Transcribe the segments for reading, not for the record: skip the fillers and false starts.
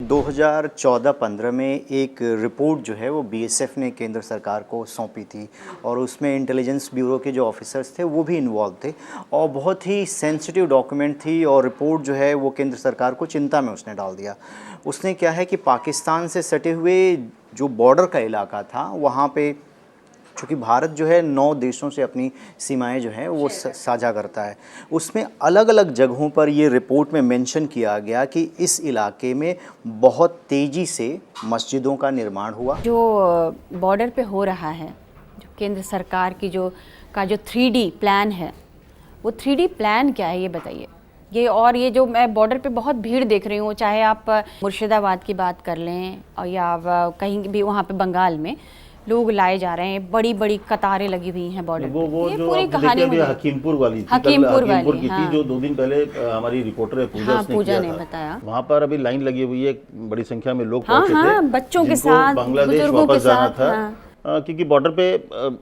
2014-15 में एक रिपोर्ट जो है वो बीएसएफ ने केंद्र सरकार को सौंपी थी और उसमें इंटेलिजेंस ब्यूरो के जो ऑफिसर्स थे वो भी इन्वॉल्व थे और बहुत ही सेंसिटिव डॉक्यूमेंट थी और रिपोर्ट जो है वो केंद्र सरकार को चिंता में उसने डाल दिया। उसने क्या है कि पाकिस्तान से सटे हुए जो बॉर्डर का इलाका था वहाँ पे, चूँकि भारत जो है 9 देशों से अपनी सीमाएं जो हैं वो साझा करता है, उसमें अलग अलग जगहों पर ये रिपोर्ट में मेंशन किया गया कि इस इलाके में बहुत तेज़ी से मस्जिदों का निर्माण हुआ। जो बॉर्डर पे हो रहा है, जो केंद्र सरकार की जो 3D प्लान है, वो 3D प्लान क्या है ये बताइए। ये जो मैं बॉर्डर पे बहुत भीड़ देख रही हूँ, चाहे आप मुर्शिदाबाद की बात कर लें और या कहीं भी वहाँ पे बंगाल में लोग लाए जा रहे हैं, बड़ी बड़ी कतारें लगी हुई हैं बॉर्डर पे। वो ये जो पूरी कहानी मुझे हकीमपुर वाली थी, हकीमपुर की हाँ। थी, जो 2 दिन पहले हमारी रिपोर्टर है पूजा, हाँ, उसने पूजा किया ने था। बताया वहाँ पर अभी लाइन लगी हुई है, बड़ी संख्या में लोग हाँ, पहुंचे हाँ, थे बच्चों के जिनको साथ, बांग्लादेश बुजुर्गों के वापस जाना साथ, था। हाँ। क्योंकि बॉर्डर पे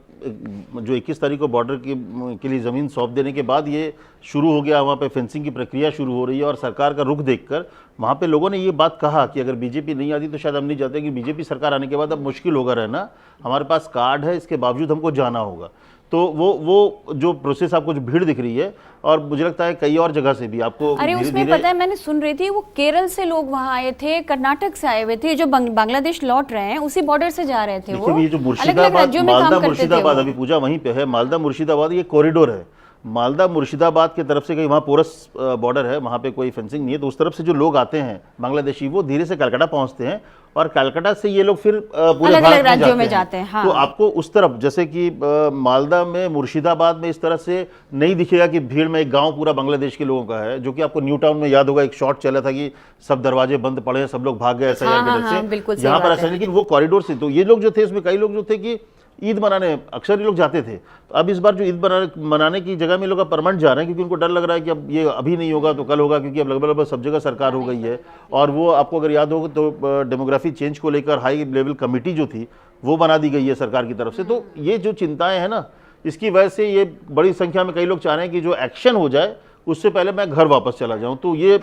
जो 21 तारीख को बॉर्डर के लिए ज़मीन सौंप देने के बाद ये शुरू हो गया, वहाँ पे फेंसिंग की प्रक्रिया शुरू हो रही है और सरकार का रुख देखकर वहाँ पे लोगों ने ये बात कहा कि अगर बीजेपी नहीं आती तो शायद हम नहीं चाहते कि बीजेपी सरकार आने के बाद अब मुश्किल होगा रहना, हमारे पास कार्ड है, इसके बावजूद हमको जाना होगा। तो वो जो प्रोसेस आपको जो भीड़ दिख रही है, और मुझे लगता है कई और जगह से भी आपको अरे उसमें पता है, मैंने सुन रही थी वो केरल से लोग वहाँ आए थे, कर्नाटक से आए हुए थे, जो बांग्लादेश लौट रहे हैं उसी बॉर्डर से जा रहे थे। वो ये जो अलग-अलग राज्यों में काम मालदा करते थे। मुर्शिदाबाद अभी पूजा वहीं पे है, मालदा मुर्शिदाबाद ये कॉरिडोर है। मालदा मुर्शिदाबाद की तरफ से कहीं वहाँ पोरस बॉर्डर है, वहाँ पे कोई फेंसिंग नहीं है, तो उस तरफ से जो लोग आते हैं बांग्लादेशी वो धीरे से कलकत्ता पहुँचते हैं और कलकत्ता से ये लोग फिर पूरे भारत राज्यों में जाते हैं। हाँ। तो आपको उस तरफ जैसे कि मालदा में, मुर्शिदाबाद में इस तरह से नहीं दिखेगा कि भीड़ में एक गांव पूरा बांग्लादेश के लोगों का है, जो कि आपको न्यू टाउन में याद होगा एक शॉट चला था कि सब दरवाजे बंद पड़े, सब लोग भाग गए, ऐसा यहाँ पर ऐसा। लेकिन वो कॉरिडोर से तो ये लोग जो थे, इसमें कई लोग जो थे कि ईद मनाने अक्सर ये लोग जाते थे, तो अब इस बार जो ईद मनाने की जगह में लोग अब परमानेंट जा रहे हैं, क्योंकि उनको डर लग रहा है कि अब ये अभी नहीं होगा तो कल होगा, क्योंकि अब लगभग सब जगह सरकार हो गई है। और वो आपको अगर याद होगा तो डेमोग्राफी चेंज को लेकर हाई लेवल कमेटी जो थी वो बना दी गई है सरकार की तरफ से। तो ये जो चिंताएं हैं ना, इसकी वजह से ये बड़ी संख्या में कई लोग चाह रहे हैं कि जो एक्शन हो जाए उससे पहले मैं घर वापस चला जाऊं, तो ये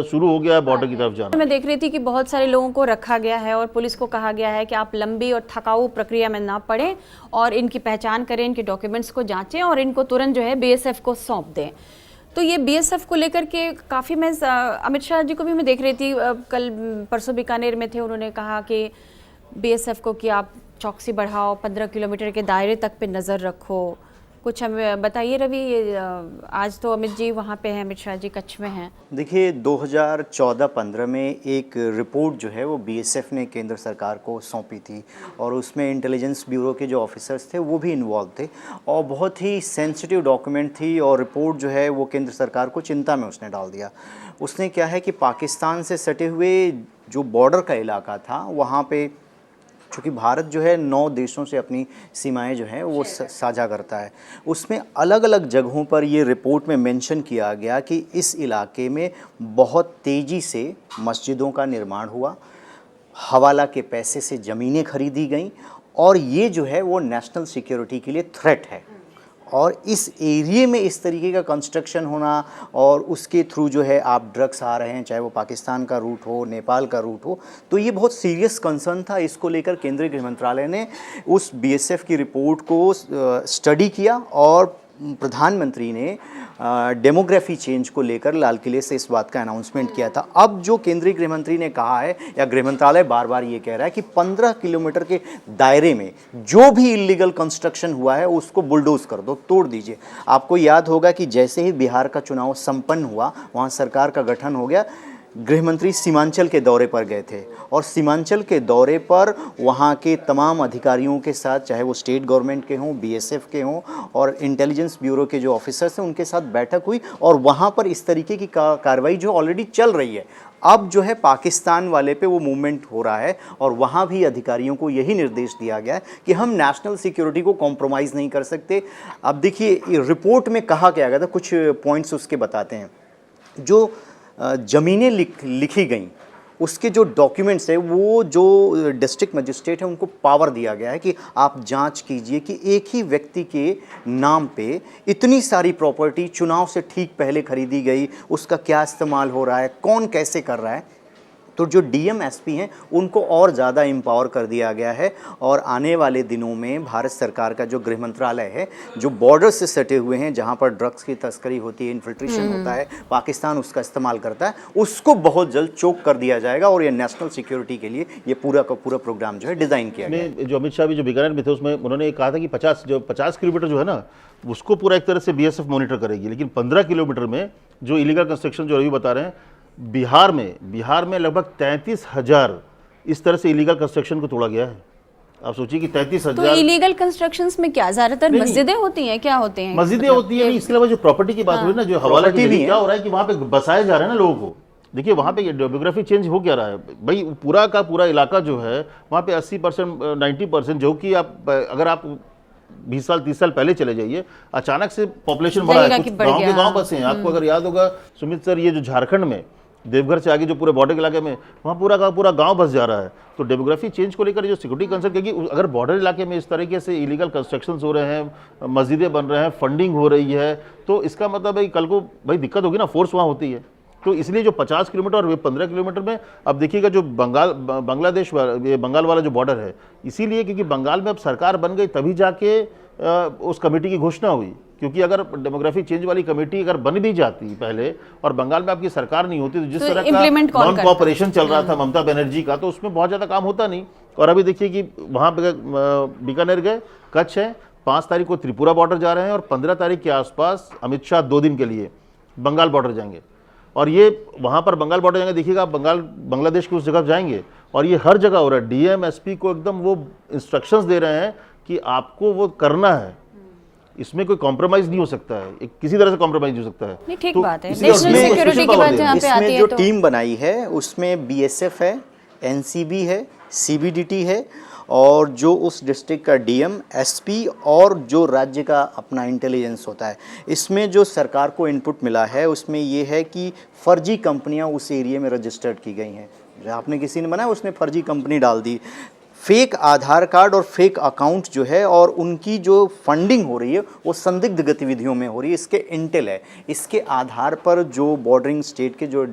शुरू हो गया है बॉर्डर की तरफ जाना। मैं देख रही थी कि बहुत सारे लोगों को रखा गया है और पुलिस को कहा गया है कि आप लंबी और थकाऊ प्रक्रिया में ना पड़ें और इनकी पहचान करें, इनके डॉक्यूमेंट्स को जांचें और इनको तुरंत जो है बीएसएफ को सौंप दें। तो ये बीएसएफ को लेकर के काफ़ी, मैं अमित शाह जी को भी मैं देख रही थी, कल परसों बीकानेर में थे, उन्होंने कहा कि बीएसएफ को कि आप चौकसी बढ़ाओ, 15 किलोमीटर के दायरे तक पे नज़र रखो। कुछ हमें बताइए रवि, आज तो अमित जी वहाँ पे हैं, अमित शाह जी कच्छ में हैं। देखिए 2014-15 में एक रिपोर्ट जो है वो बीएसएफ ने केंद्र सरकार को सौंपी थी और उसमें इंटेलिजेंस ब्यूरो के जो ऑफिसर्स थे वो भी इन्वॉल्व थे और बहुत ही सेंसिटिव डॉक्यूमेंट थी और रिपोर्ट जो है वो केंद्र सरकार को चिंता में उसने डाल दिया। उसने क्या है कि पाकिस्तान से सटे हुए जो बॉर्डर का इलाका था वहाँ पे, चूँकि भारत जो है 9 देशों से अपनी सीमाएं जो हैं वो साझा करता है, उसमें अलग अलग जगहों पर ये रिपोर्ट में मेंशन किया गया कि इस इलाके में बहुत तेज़ी से मस्जिदों का निर्माण हुआ, हवाला के पैसे से ज़मीनें खरीदी गईं और ये जो है वो नेशनल सिक्योरिटी के लिए थ्रेट है। और इस एरिए में इस तरीके का कंस्ट्रक्शन होना और उसके थ्रू जो है आप ड्रग्स आ रहे हैं, चाहे वो पाकिस्तान का रूट हो, नेपाल का रूट हो, तो ये बहुत सीरियस कंसर्न था। इसको लेकर केंद्रीय गृह मंत्रालय ने उस बीएसएफ की रिपोर्ट को स्टडी किया और प्रधानमंत्री ने डेमोग्राफी चेंज को लेकर लाल किले से इस बात का अनाउंसमेंट किया था। अब जो केंद्रीय गृह मंत्री ने कहा है, या गृह मंत्रालय बार बार ये कह रहा है कि 15 किलोमीटर के दायरे में जो भी इलीगल कंस्ट्रक्शन हुआ है उसको बुलडोज कर दो, तोड़ दीजिए। आपको याद होगा कि जैसे ही बिहार का चुनाव संपन्न हुआ, वहाँ सरकार का गठन हो गया, गृह मंत्री सीमांचल के दौरे पर गए थे और सीमांचल के दौरे पर वहाँ के तमाम अधिकारियों के साथ, चाहे वो स्टेट गवर्नमेंट के हों, बीएसएफ के हों और इंटेलिजेंस ब्यूरो के जो ऑफिसर्स हैं उनके साथ बैठक हुई और वहाँ पर इस तरीके की कार्रवाई जो ऑलरेडी चल रही है, अब जो है पाकिस्तान वाले पे वो मूवमेंट हो रहा है और वहाँ भी अधिकारियों को यही निर्देश दिया गया है कि हम नेशनल सिक्योरिटी को कॉम्प्रोमाइज़ नहीं कर सकते। अब देखिए रिपोर्ट में कहा क्या गया था, कुछ पॉइंट्स उसके बताते हैं। जो ज़मीनें लिखी गई उसके जो डॉक्यूमेंट्स है, वो जो डिस्ट्रिक्ट मजिस्ट्रेट है उनको पावर दिया गया है कि आप जांच कीजिए कि एक ही व्यक्ति के नाम पे इतनी सारी प्रॉपर्टी चुनाव से ठीक पहले खरीदी गई, उसका क्या इस्तेमाल हो रहा है, कौन कैसे कर रहा है। तो जो डीएम एसपी हैं उनको और ज़्यादा एम्पावर कर दिया गया है और आने वाले दिनों में भारत सरकार का जो गृह मंत्रालय है, जो बॉर्डर से सटे हुए हैं जहां पर ड्रग्स की तस्करी होती है, इन्फिल्ट्रेशन होता है, पाकिस्तान उसका इस्तेमाल करता है, उसको बहुत जल्द चोक कर दिया जाएगा। और ये नेशनल सिक्योरिटी के लिए ये पूरा का पूरा प्रोग्राम जो है डिज़ाइन किया गया है। जो अमित शाह भी जो बीकानेर में थे उसमें उन्होंने कहा था कि 50 किलोमीटर जो है ना उसको पूरा एक तरह से बीएसएफ मॉनिटर करेगी, लेकिन 15 किलोमीटर में जो इलीगल कंस्ट्रक्शन जो अभी बता रहे हैं, बिहार में लगभग 33,000 इस तरह से इलीगल कंस्ट्रक्शन को तोड़ा गया है। आप सोचिए कि 33,000। तो इलीगल कंस्ट्रक्शंस में क्या ज्यादातर मस्जिदें होती हैं, क्या होते हैं? मस्जिदें होती है, इसके अलावा जो प्रॉपर्टी की बात हुई ना, जो हवाला की भी क्या हो रहा है कि वहाँ पे बसाए जा रहे हैं ना लोगों को। देखिए वहाँ पे डेमोग्राफी चेंज हो क्या रहा है भाई, पूरा का पूरा इलाका जो है वहाँ पे 80% 90%, जो कि अगर आप 20 साल 30 साल पहले चले जाइए, अचानक से पॉपुलेशन बढ़ा है, कुछ गांव के गांव बसे हैं। आपको अगर याद होगा सुमित सर, ये जो झारखंड में देवघर से आगे जो पूरे बॉर्डर के इलाके में, वहाँ पूरा का पूरा गांव बस जा रहा है। तो डेमोग्राफी चेंज को लेकर जो सिक्योरिटी कंसर्न, क्योंकि अगर बॉर्डर इलाके में इस तरीके से इलीगल कंस्ट्रक्शंस हो रहे हैं, मस्जिदें बन रहे हैं, फंडिंग हो रही है, तो इसका मतलब है कल को भाई दिक्कत होगी ना, फोर्स वहाँ होती है। तो इसलिए जो 50 किलोमीटर और 15 किलोमीटर में अब देखिएगा जो बांग्लादेश ये बंगाल वाला जो बॉर्डर है, इसीलिए क्योंकि बंगाल में अब सरकार बन गई तभी जाके उस कमेटी की घोषणा हुई। क्योंकि अगर डेमोग्राफी चेंज वाली कमेटी अगर बन भी जाती पहले और बंगाल में आपकी सरकार नहीं होती, तो जिस तरह का नॉन कोऑपरेशन चल रहा था ममता बनर्जी का, तो उसमें बहुत ज़्यादा काम होता नहीं। और अभी देखिए कि वहाँ पे बीकानेर गए, कच्छ है, 5 तारीख को त्रिपुरा बॉर्डर जा रहे हैं और 15 तारीख के आसपास अमित शाह 2 दिन के लिए बंगाल बॉर्डर जाएंगे। और ये वहाँ पर बंगाल बॉर्डर जाएंगे, देखिएगा आप बांग्लादेश की उस जगह जाएंगे और ये हर जगह हो रहा है। डीएम एसपी को एकदम वो इंस्ट्रक्शंस दे रहे हैं कि आपको वो करना है, इसमें कोई कॉम्प्रोमाइज नहीं हो सकता है, किसी तरह से कॉम्प्रोमाइज नहीं हो सकता है। नहीं, ठीक बात है। नेशनल सिक्योरिटी की बात यहाँ पे आती है, जो टीम बनाई है उसमें बीएसएफ है, एनसीबी है, सीबीडीटी है और जो उस डिस्ट्रिक्ट का डीएम, एसपी और जो राज्य का अपना इंटेलिजेंस होता है। इसमें जो सरकार को इनपुट मिला है उसमें ये है कि फर्जी कंपनियां उस एरिया में रजिस्टर्ड की गई हैं। आपने किसी ने बनाया, उसने फर्जी कंपनी डाल दी, फेक आधार कार्ड और फेक अकाउंट जो है, और उनकी जो फंडिंग हो रही है वो संदिग्ध गतिविधियों में हो रही है। इसके इंटेल है, इसके आधार पर जो बॉर्डरिंग स्टेट के जो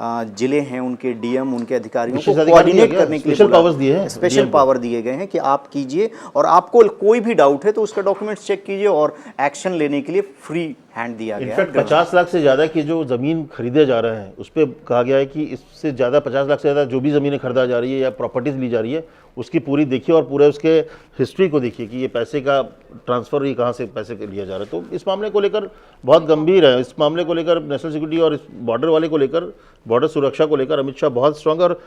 जिले हैं उनके डीएम, उनके अधिकारियों को कोऑर्डिनेट करने के लिए स्पेशल पावर दिए गए हैं कि आप कीजिए, और आपको कोई भी डाउट है तो उसका डॉक्यूमेंट्स चेक कीजिए और एक्शन लेने के लिए फ्री हैंड दिया गया है। 50 लाख से ज़्यादा की जो ज़मीन खरीदे जा रहे हैं उस पर कहा गया है कि इससे ज़्यादा 50 लाख से ज़्यादा जो भी ज़मीनें खरीदा जा रही है या प्रॉपर्टीज़ ली जा रही है उसकी पूरी देखिए और पूरे उसके हिस्ट्री को देखिए कि ये पैसे का ट्रांसफ़र ये कहाँ से पैसे लिया जा रहा है। तो इस मामले को लेकर बहुत गंभीर है, इस मामले को लेकर नेशनल सिक्योरिटी और इस बॉर्डर वाले को लेकर, बॉर्डर सुरक्षा को लेकर अमित शाह बहुत स्ट्रांग, और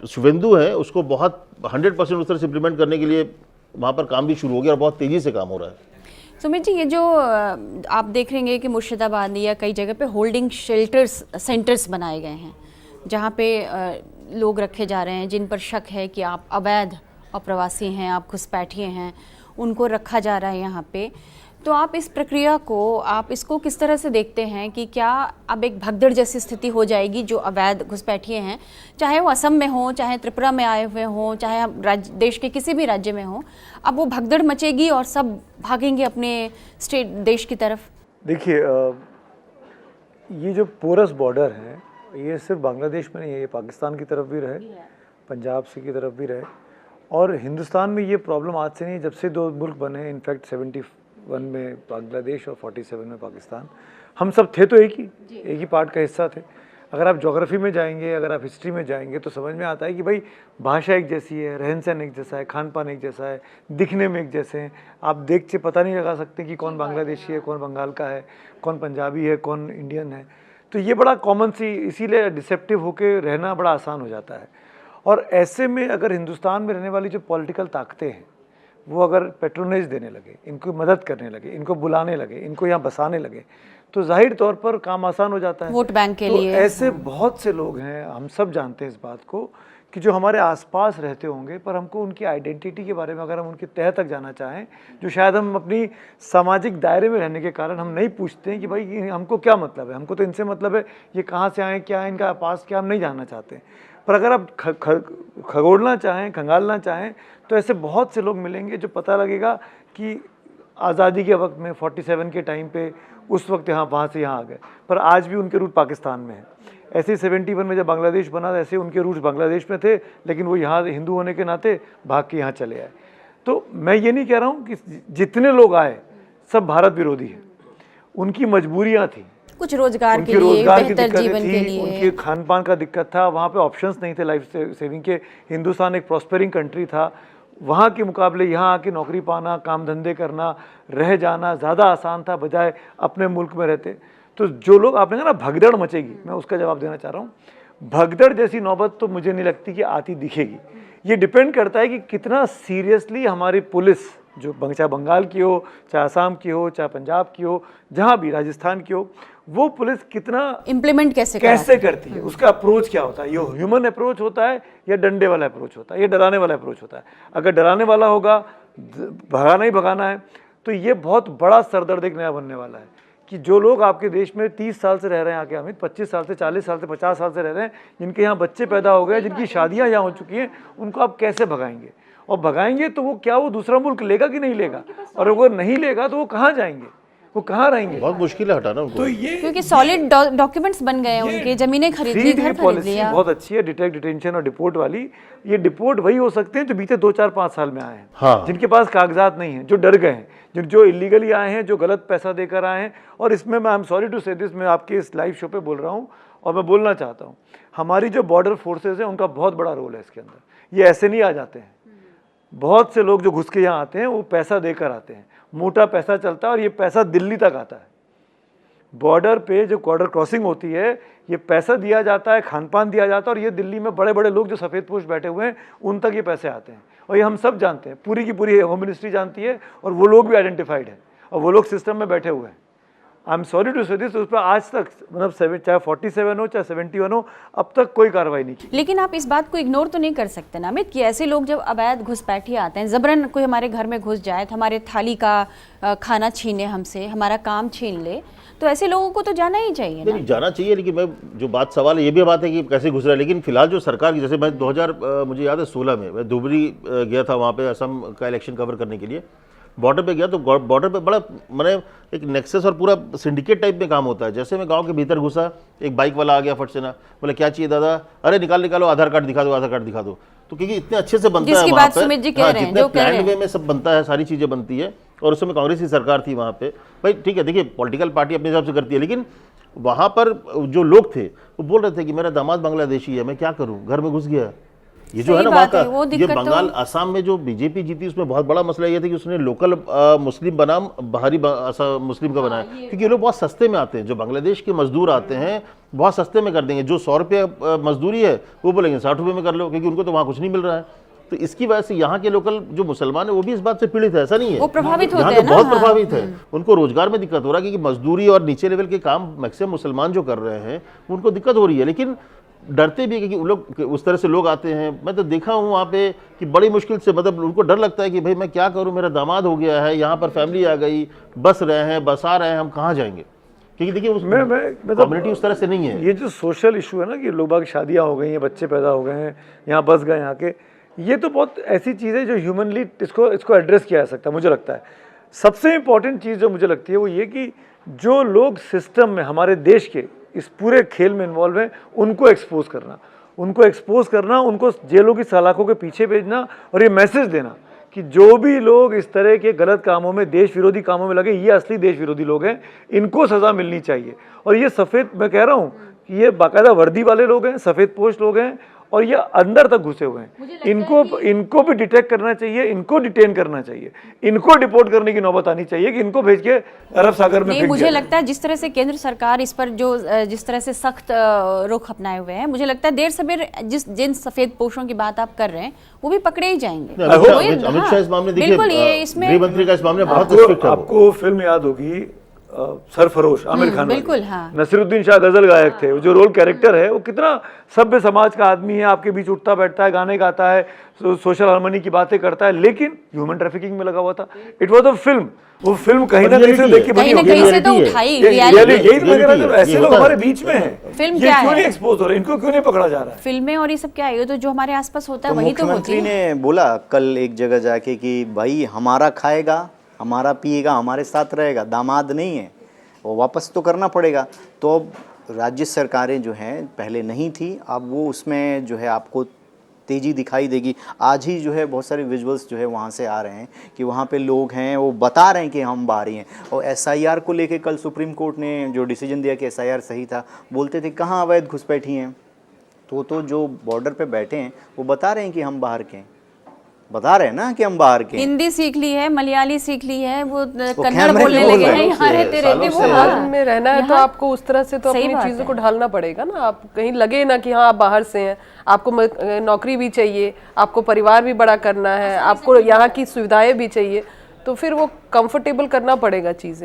शुभेंदु है उसको बहुत 100% उस तरह से इम्प्लीमेंट करने के लिए वहाँ पर काम भी शुरू हो गया और बहुत तेज़ी से काम हो रहा है। सुमित जी, ये जो आप देख रहेंगे कि मुर्शिदाबाद या कई जगह पे होल्डिंग शेल्टर्स सेंटर्स बनाए गए हैं जहाँ पे लोग रखे जा रहे हैं जिन पर शक है कि आप अवैध अप्रवासी हैं, आप घुसपैठिए हैं, उनको रखा जा रहा है यहाँ पे। तो आप इस प्रक्रिया को, आप इसको किस तरह से देखते हैं कि क्या अब एक भगदड़ जैसी स्थिति हो जाएगी? जो अवैध घुसपैठिए हैं, चाहे वो असम में हो, चाहे त्रिपुरा में आए हुए हों, चाहे देश के किसी भी राज्य में हो, अब वो भगदड़ मचेगी और सब भागेंगे अपने स्टेट देश की तरफ? देखिए, ये जो पोरस बॉर्डर है ये सिर्फ बांग्लादेश में नहीं है, ये पाकिस्तान की तरफ भी रहे, पंजाब से की तरफ भी रहे, और हिंदुस्तान में ये प्रॉब्लम आज से नहीं, जब से 2 मुल्क बने, इनफैक्ट 71 में बांग्लादेश और 47 में पाकिस्तान, हम सब थे तो एक ही पार्ट का हिस्सा थे। अगर आप ज्योग्राफी में जाएंगे, अगर आप हिस्ट्री में जाएंगे तो समझ में आता है कि भाई भाषा एक जैसी है, रहन सहन एक जैसा है, खान पान एक जैसा है, दिखने में एक जैसे हैं। आप देख के पता नहीं लगा सकते कि कौन बांग्लादेशी है, कौन बंगाल का है, कौन पंजाबी है, कौन इंडियन है। तो ये बड़ा कॉमन सी, इसीलिए डिसेप्टिव होकर रहना बड़ा आसान हो जाता है। और ऐसे में अगर हिंदुस्तान में रहने वाली जो पॉलिटिकल ताकतें हैं वो अगर पेट्रोनेज देने लगे, इनको मदद करने लगे, इनको बुलाने लगे, इनको यहाँ बसाने लगे, तो जाहिर तौर पर काम आसान हो जाता है वोट बैंक के लिए। ऐसे बहुत से लोग हैं, हम सब जानते हैं इस बात को, कि जो हमारे आसपास रहते होंगे, पर हमको उनकी आइडेंटिटी के बारे में अगर हम उनके तह तक जाना चाहें, जो शायद हम अपनी सामाजिक दायरे में रहने के कारण हम नहीं पूछते हैं कि भाई हमको क्या मतलब है, हमको तो इनसे मतलब है, ये कहाँ से आए, क्या है इनका पास, क्या, हम नहीं जानना चाहते। पर अगर आप खगोलना चाहें, खंगालना चाहें, तो ऐसे बहुत से लोग मिलेंगे जो पता लगेगा कि आज़ादी के वक्त में 47 के टाइम पे उस वक्त यहाँ वहाँ से यहाँ आ गए, पर आज भी उनके रूट पाकिस्तान में हैं। ऐसे ही 71 में जब बांग्लादेश बना, ऐसे उनके रूट्स बांग्लादेश में थे, लेकिन वो यहाँ हिंदू होने के नाते भाग के यहाँ चले आए। तो मैं ये नहीं कह रहा हूँ कि जितने लोग आए सब भारत विरोधी हैं, उनकी मजबूरियाँ थी, कुछ रोजगार के उनके लिए, रोजगार की बेहतर दिक्कतें जीवन के थी, लिए, उनके खान पान का दिक्कत था, वहाँ पे ऑप्शंस नहीं थे लाइफ सेविंग के। हिंदुस्तान एक प्रॉस्पेरिंग कंट्री था, वहाँ के मुकाबले यहाँ आके नौकरी पाना, काम धंधे करना, रह जाना ज़्यादा आसान था बजाय अपने मुल्क में रहते। तो जो लोग, आपने कहा ना भगदड़ मचेगी, मैं उसका जवाब देना चाह रहा हूँ। भगदड़ जैसी नौबत तो मुझे नहीं लगती कि आती दिखेगी। ये डिपेंड करता है कि कितना सीरियसली हमारी पुलिस, जो चाहे बंगाल की हो, चाहे असम की हो, चाहे पंजाब की हो, जहाँ भी, राजस्थान की हो, वो पुलिस कितना इम्प्लीमेंट कैसे करती है, उसका अप्रोच क्या होता है। ये ह्यूमन अप्रोच होता है या डंडे वाला अप्रोच होता है, या डराने वाला अप्रोच होता है। अगर डराने वाला होगा, भगाना ही भगाना है, तो ये बहुत बड़ा सरदर्द एक नया बनने वाला है कि जो लोग आपके देश में 30 साल से रह रहे हैं आके, अमित 25 साल से, 40 साल से, 50 साल से रह रहे हैं, जिनके यहाँ बच्चे पैदा हो गए, जिनकी शादियाँ यहाँ हो चुकी हैं, उनको आप कैसे भगाएंगे? और भगाएंगे तो वो क्या, वो दूसरा मुल्क लेगा कि नहीं लेगा? और अगर नहीं लेगा तो वो कहाँ जाएंगे, वो कहाँ रहेंगे? बहुत मुश्किल है हटाना उनको। तो ये क्योंकि सॉलिड डॉक्यूमेंट्स बन गए हैं उनके, जमीनें खरीद ली, घर खरीद पॉलिसी लिया। बहुत अच्छी है, डिटेक्ट, डिटेंशन और डिपोर्ट वाली। ये डिपोर्ट वही हो सकते हैं जो बीते 2, 4, 5 साल में आए हैं, हाँ। जिनके पास कागजात नहीं है, जो डर गए हैं, जो इलीगली आए हैं, जो गलत पैसा देकर आए हैं। और इसमें मैं, आई एम सॉरी टू से दिस, मैं आपके इस लाइव शो पे बोल रहा हूँ और मैं बोलना चाहता हूँ, हमारी जो बॉर्डर फोर्सेज है उनका बहुत बड़ा रोल है इसके अंदर। ये ऐसे नहीं आ जाते हैं। बहुत से लोग जो घुस के यहाँ आते हैं वो पैसा देकर आते हैं, मोटा पैसा चलता है, और ये पैसा दिल्ली तक आता है। बॉर्डर पे जो बॉर्डर क्रॉसिंग होती है, ये पैसा दिया जाता है, खान पान दिया जाता है, और ये दिल्ली में बड़े बड़े लोग जो सफ़ेद पोश बैठे हुए हैं उन तक ये पैसे आते हैं। और ये हम सब जानते हैं, पूरी की पूरी होम मिनिस्ट्री जानती है, और वो लोग भी आइडेंटिफाइड है, और वो लोग सिस्टम में बैठे हुए हैं। आई एम सॉरी टू से दिस, उस पर आज तक, मतलब चाहे 47 हो, चाहे 71 हो, अब तक कोई कार्रवाई नहीं की। लेकिन आप इस बात को इग्नोर तो नहीं कर सकते ना अमित, कि ऐसे लोग जब अवैध घुसपैठी आते हैं, जबरन कोई हमारे घर में घुस जाए, तो हमारे थाली का खाना छीने हमसे, हमारा काम छीन ले, तो ऐसे लोगों को तो जाना ही चाहिए ना? नहीं, जाना चाहिए, लेकिन मैं जो बात सवाल है, ये भी बात है कि कैसे गुजरा है। लेकिन फिलहाल जो सरकार की, जैसे मैं 2000 मुझे याद है 16 में मैं धुबरी गया था, वहाँ पे असम का इलेक्शन कवर करने के लिए, बॉर्डर पे गया, तो बॉर्डर पे बड़ा मैंने एक नेक्सस और पूरा सिंडिकेट टाइप में काम होता है। जैसे मैं गांव के भीतर घुसा, एक बाइक वाला आ गया फट से ना, बोले क्या चाहिए दादा, अरे निकालो आधार कार्ड दिखा दो, आधार कार्ड दिखा दो। तो क्योंकि इतने अच्छे से बनता है वहाँ पे, जितने प्लान वे में सब बनता है, सारी चीज़ें बनती है। और उस समय कांग्रेस की सरकार थी वहाँ पे, भाई ठीक है, देखिए पॉलिटिकल पार्टी अपने हिसाब से करती है, लेकिन वहाँ पर जो लोग थे वो बोल रहे थे कि मेरा दामाद बांग्लादेशी है, मैं क्या करूँ, घर में घुस गया। ये जो है ना वहाँ का, ये बंगाल असम में जो बीजेपी जीती, उसमें बहुत बड़ा मसला ये था कि उसने लोकल मुस्लिम बनाम बाहरी मुस्लिम का बनाया, क्योंकि ये लोग बहुत सस्ते में आते हैं। जो बांग्लादेश के मजदूर आते हैं बहुत सस्ते में कर देंगे, जो 100 रुपये मजदूरी है वो बोलेंगे 60 रुपये में कर लो, क्योंकि उनको तो वहाँ कुछ नहीं मिल रहा है। तो इसकी वजह से यहाँ के लोकल जो मुसलमान है वो भी इस बात से पीड़ित है, ऐसा नहीं है, वो प्रभावित होते हैं, हैं ना, बहुत प्रभावित है। उनको रोजगार में दिक्कत हो रहा है, क्योंकि मजदूरी और नीचे लेवल के काम मैक्सिमम मुसलमान जो कर रहे हैं उनको दिक्कत हो रही है। लेकिन डरते भी है, क्योंकि लोग उस तरह से लोग आते हैं। मैं तो देखा हूँ वहाँ पे कि बड़ी मुश्किल से, मतलब उनको डर लगता है कि भाई मैं क्या करूँ, मेरा दामाद हो गया है, यहाँ पर फैमिली आ गई, बस रहे हैं, बसा रहे हैं, हम कहाँ जाएंगे? क्योंकि देखिए उस कम्युनिटी उस तरह से नहीं है। ये जो सोशल इशू है ना कि लोग बाग शादियाँ हो गई हैं, बच्चे पैदा हो गए हैं, यहाँ बस गए यहाँ के, ये तो बहुत ऐसी चीज़ है जो ह्यूमनली इसको एड्रेस किया जा सकता है। मुझे लगता है सबसे इम्पॉर्टेंट चीज़ जो मुझे लगती है वो ये कि जो लोग सिस्टम में, हमारे देश के इस पूरे खेल में इन्वॉल्व हैं, उनको एक्सपोज करना, उनको जेलों की सलाखों के पीछे भेजना, और ये मैसेज देना कि जो भी लोग इस तरह के गलत कामों में, देश विरोधी कामों में लगे, ये असली देश विरोधी लोग हैं, इनको सज़ा मिलनी चाहिए। और ये सफ़ेद, मैं कह रहा हूँ कि ये बाकायदा वर्दी वाले लोग हैं, सफ़ेद पोश लोग हैं, और ये अंदर तक घुसे हुए हैं। इनको भी डिटेक्ट करना चाहिए, इनको डिटेन करना चाहिए, इनको डिपोर्ट करने की नौबत आनी चाहिए कि इनको भेज के अरब सागर में फेंक मुझे लगता है जिस तरह से केंद्र सरकार इस पर जिस तरह से सख्त रुख अपनाए हुए हैं, मुझे लगता है देर सवेर जिन सफेद पोशों की बात आप कर रहे हैं वो भी पकड़े ही जाएंगे। अमित शाह इस मामले, देखिए गृह मंत्री का इस मामले बहुत स्ट्रिक्ट है। आपको फिल्म याद होगी सरफरोश, आमिर खान, बिल्कुल, हाँ। नसीरुद्दीन शाह गजल गायक थे, जो रोल कैरेक्टर है वो कितना सभ्य समाज का आदमी है, आपके बीच उठता बैठता है, गाने गाता है, सोशल हार्मनी की बातें करता है, लेकिन ह्यूमन ट्रैफिकिंग में लगा हुआ था। इट वाज अ फिल्म, वो फिल्म कहीं ना कहीं से देख के बनी होगी, कहीं से तो उठाई ऐसे लोग हमारे बीच में हैं। फिल्म क्या क्यों है, नहीं एक्सपोज हो रहे, इनको क्यों नहीं पकड़ा जा रहा है? फिल्में और ये सब क्या है, ये तो जो हमारे आसपास होता है वही तो होती है। मुख्यमंत्री ने बोला कल एक जगह जाके कि भाई हमारा खाएगा हमारा पिएगा, हमारे साथ रहेगा, दामाद नहीं है, वो वापस तो करना पड़ेगा। तो अब राज्य सरकारें जो हैं पहले नहीं थी, अब वो उसमें जो है आपको तेज़ी दिखाई देगी। आज ही जो है बहुत सारे विजुअल्स जो है वहाँ से आ रहे हैं कि वहाँ पे लोग हैं वो बता रहे हैं कि हम बाहरी हैं। और एसआईआर को लेके कल सुप्रीम कोर्ट ने जो डिसीजन दिया कि एसआईआर सही था, बोलते थे कहाँ अवैध घुसपैठी हैं, तो जो बॉर्डर पे बैठे हैं वो बता रहे हैं कि हम बाहर के हैं, बता रहे हैं ना कि हम बाहर के हैं। हिंदी सीख ली है, मलयाली सीख ली है, वो कन्नड़ कैमरे बोलने बोल लगे रहे हैं, हैं। यहाँ रहते रहते वो समाज में रहना है तो यहाँ- आपको उस तरह से तो सही अपनी बात चीजों है। को ढालना पड़ेगा ना। आप कहीं लगे ना कि हाँ आप बाहर से हैं, आपको नौकरी भी चाहिए, आपको परिवार भी बड़ा करना है, आपको यहाँ की सुविधाएं भी चाहिए, तो फिर वो कंफर्टेबल करना पड़ेगा चीजें।